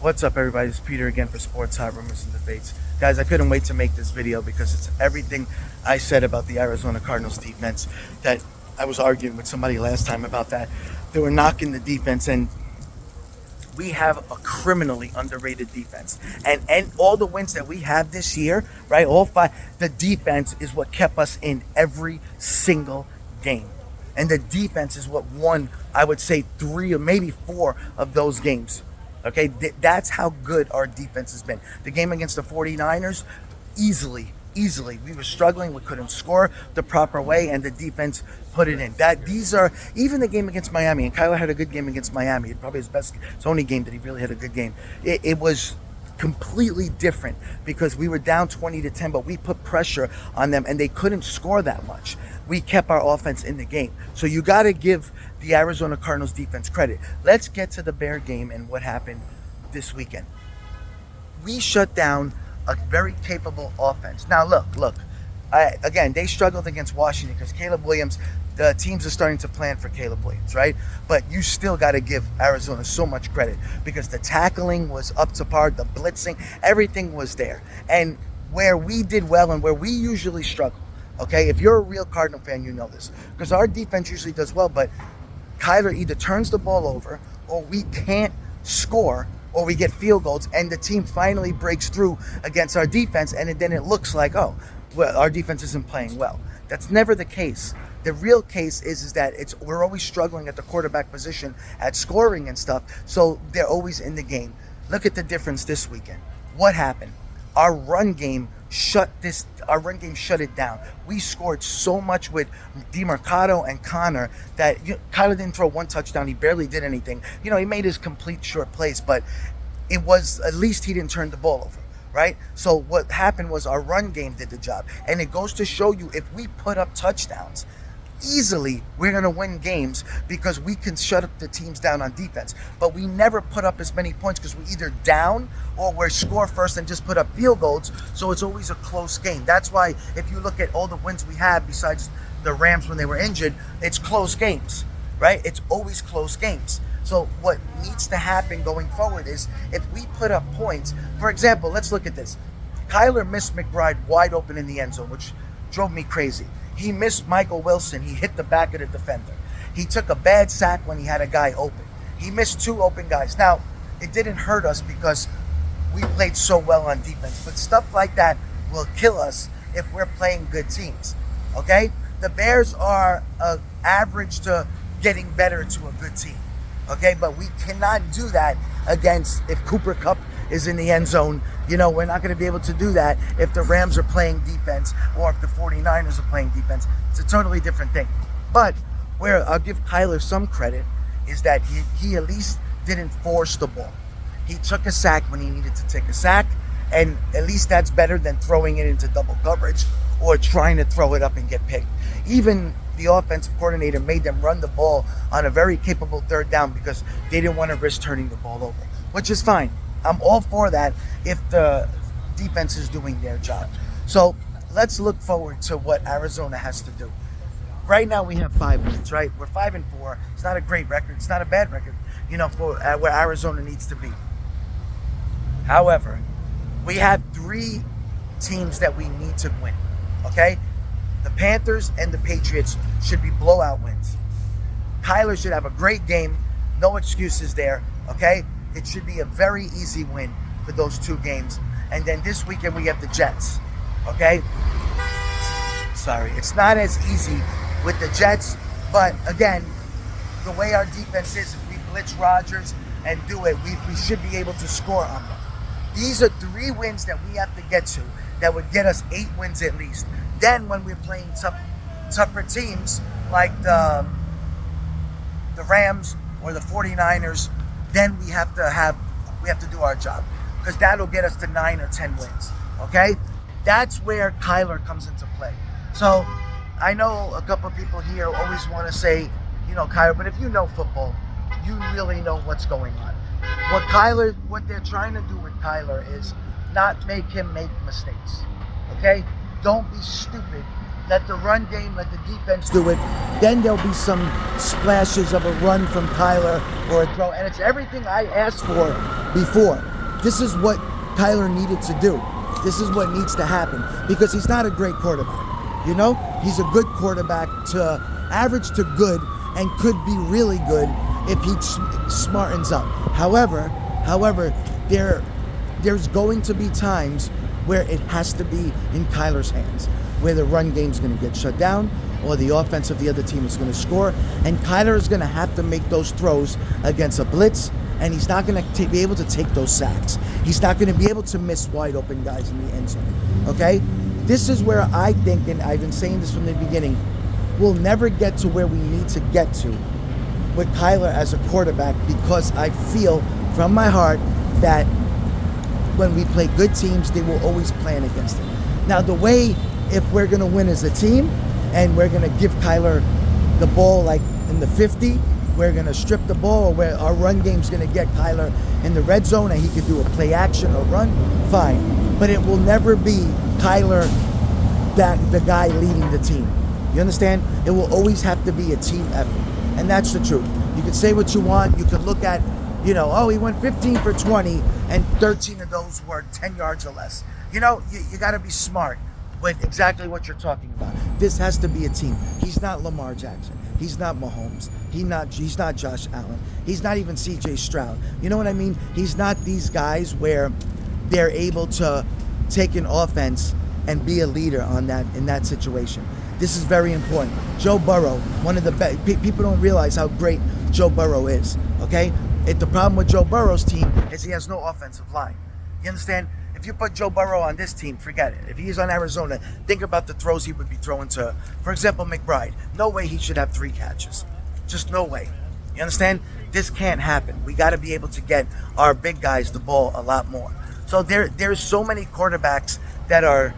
What's up, everybody? It's Peter again for Sports Hot Rumors and Debates. Guys, I couldn't wait to make this video because it's everything I said about the Arizona Cardinals defense that I was arguing with somebody last time about that. They were knocking the defense, and we have a criminally underrated defense. And all the wins that we have this year, right, all five, the defense is what kept us in every single game. And the defense is what won, I would say, 3 or maybe 4 of those games. Okay, that's how good our defense has been. The game against the 49ers, easily. We were struggling. We couldn't score the proper way, and the defense put it in. Even the game against Miami, and Kyler had a good game against Miami. Probably his only game that he really had a good game. It was completely different because we were down 20-10, but we put pressure on them, and they couldn't score that much. We kept our offense in the game. So you got to give the Arizona Cardinals defense credit. Let's get to the Bear game and what happened this weekend. We shut down a very capable offense. Now, look. Again, they struggled against Washington because Caleb Williams, the teams are starting to plan for Caleb Williams, right? But you still got to give Arizona so much credit because the tackling was up to par, the blitzing, everything was there. And where we did well and where we usually struggle, okay, if you're a real Cardinal fan, you know this. Because our defense usually does well, but Kyler either turns the ball over or we can't score or we get field goals and the team finally breaks through against our defense, and then it looks like, oh, well, our defense isn't playing well. That's never the case. The real case is that we're always struggling at the quarterback position at scoring and stuff, so they're always in the game. Look at the difference this weekend. What happened? Our run game shut it down. We scored so much with DeMarcado and Connor that Kyler didn't throw one touchdown. He barely did anything. He made his complete short plays, but it was, at least he didn't turn the ball over, right? So what happened was our run game did the job. And it goes to show you, if we put up touchdowns, easily we're going to win games because we can shut up the teams down on defense. But we never put up as many points because we either down or we score first and just put up field goals. So it's always a close game. That's why if you look at all the wins we have besides the Rams when they were injured, it's close games, right? It's always close games. So what needs to happen going forward is if we put up points, for example, let's look at this. Kyler missed McBride wide open in the end zone, which drove me crazy. He missed Michael Wilson. He hit the back of the defender. He took a bad sack when he had a guy open. He missed 2 open guys. Now, it didn't hurt us because we played so well on defense, but stuff like that will kill us if we're playing good teams, okay? The Bears are average to getting better to a good team, okay? But we cannot do that if Cooper Kupp is in the end zone. We're not going to be able to do that if the Rams are playing defense or if the 49ers are playing defense. It's a totally different thing. But where I'll give Kyler some credit is that he at least didn't force the ball. He took a sack when he needed to take a sack, and at least that's better than throwing it into double coverage or trying to throw it up and get picked. Even the offensive coordinator made them run the ball on a very capable third down because they didn't want to risk turning the ball over, which is fine. I'm all for that if the defense is doing their job. So let's look forward to what Arizona has to do. Right now we have 5 wins, right? We're 5-4. It's not a great record. It's not a bad record, for where Arizona needs to be. However, we have 3 teams that we need to win, okay? The Panthers and the Patriots should be blowout wins. Kyler should have a great game. No excuses there, okay? It should be a very easy win for those 2 games. And then this weekend we have the Jets, okay? Sorry, it's not as easy with the Jets, but again, the way our defense is, if we blitz Rodgers and do it, we should be able to score on them. These are 3 wins that we have to get to that would get us 8 wins at least. Then when we're playing tougher teams like the Rams or the 49ers, then we have to do our job because that'll get us to 9 or 10 wins, okay? That's where Kyler comes into play. So I know a couple of people here always want to say, Kyler, but if you know football, you really know what's going on. What they're trying to do with Kyler is not make him make mistakes, okay? Don't be stupid. Let the run game, let the defense do it. Then there'll be some splashes of a run from Kyler or a throw. And it's everything I asked for before. This is what Kyler needed to do. This is what needs to happen because he's not a great quarterback. You know, he's a good quarterback to average to good and could be really good if he smartens up. However, there's going to be times where it has to be in Kyler's hands, where the run game's going to get shut down or the offense of the other team is going to score, and Kyler is going to have to make those throws against a blitz, and he's not going to be able to take those sacks. He's not going to be able to miss wide open guys in the end zone, okay? This is where I think, and I've been saying this from the beginning, we'll never get to where we need to get to with Kyler as a quarterback because I feel from my heart that when we play good teams, they will always plan against it. Now, the way, if we're going to win as a team and we're going to give Kyler the ball like in the 50, we're going to strip the ball, or where our run game's going to get Kyler in the red zone and he could do a play action or run, fine. But it will never be Kyler, the guy leading the team. You understand? It will always have to be a team effort. And that's the truth. You can say what you want. You can look at, you know, oh, he went 15 for 20 and 13 of those were 10 yards or less. You know, you got to be smart with exactly what you're talking about. This has to be a team. He's not Lamar Jackson. He's not Mahomes. He's not Josh Allen. He's not even C.J. Stroud. You know what I mean? He's not these guys where they're able to take an offense and be a leader on that in that situation. This is very important. Joe Burrow, one of the best. People don't realize how great Joe Burrow is. Okay, the problem with Joe Burrow's team is he has no offensive line. You understand? If you put Joe Burrow on this team, forget it. If he's on Arizona, think about the throws he would be throwing to, for example, McBride. No way he should have 3 catches. Just no way. You understand? This can't happen. We got to be able to get our big guys the ball a lot more. So there's so many quarterbacks that are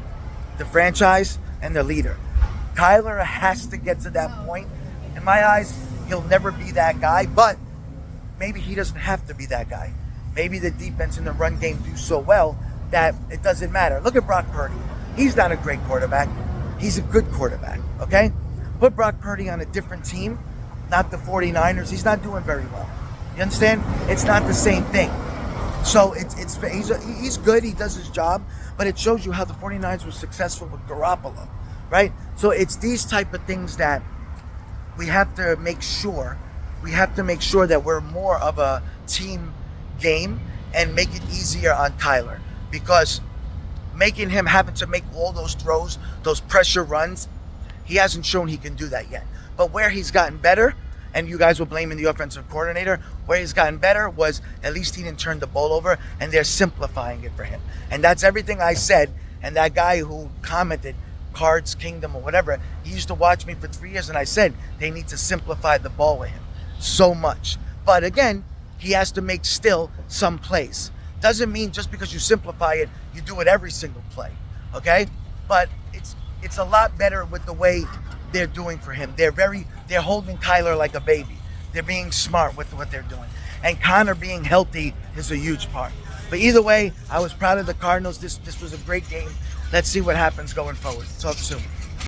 the franchise and the leader. Kyler has to get to that point. In my eyes, he'll never be that guy, but maybe he doesn't have to be that guy. Maybe the defense and the run game do so well that it doesn't matter. Look at Brock Purdy. He's not a great quarterback. He's a good quarterback, okay? Put Brock Purdy on a different team, not the 49ers. He's not doing very well. You understand? It's not the same thing. So he's good. He does his job, but it shows you how the 49ers were successful with Garoppolo, right? So it's these type of things that we have to make sure. We have to make sure that we're more of a team game and make it easier on Kyler, because making him having to make all those throws, those pressure runs, he hasn't shown he can do that yet. But where he's gotten better, and you guys were blaming the offensive coordinator, where he's gotten better was at least he didn't turn the ball over, and they're simplifying it for him. And that's everything I said. And that guy who commented, Cards Kingdom or whatever, he used to watch me for 3 years, and I said they need to simplify the ball with him so much. But again, he has to make still some plays. Doesn't mean just because you simplify it, you do it every single play, okay? But it's a lot better with the way they're doing for him. They're holding Kyler like a baby. They're being smart with what they're doing. And Connor being healthy is a huge part. But either way, I was proud of the Cardinals. This was a great game. Let's see what happens going forward. Talk soon.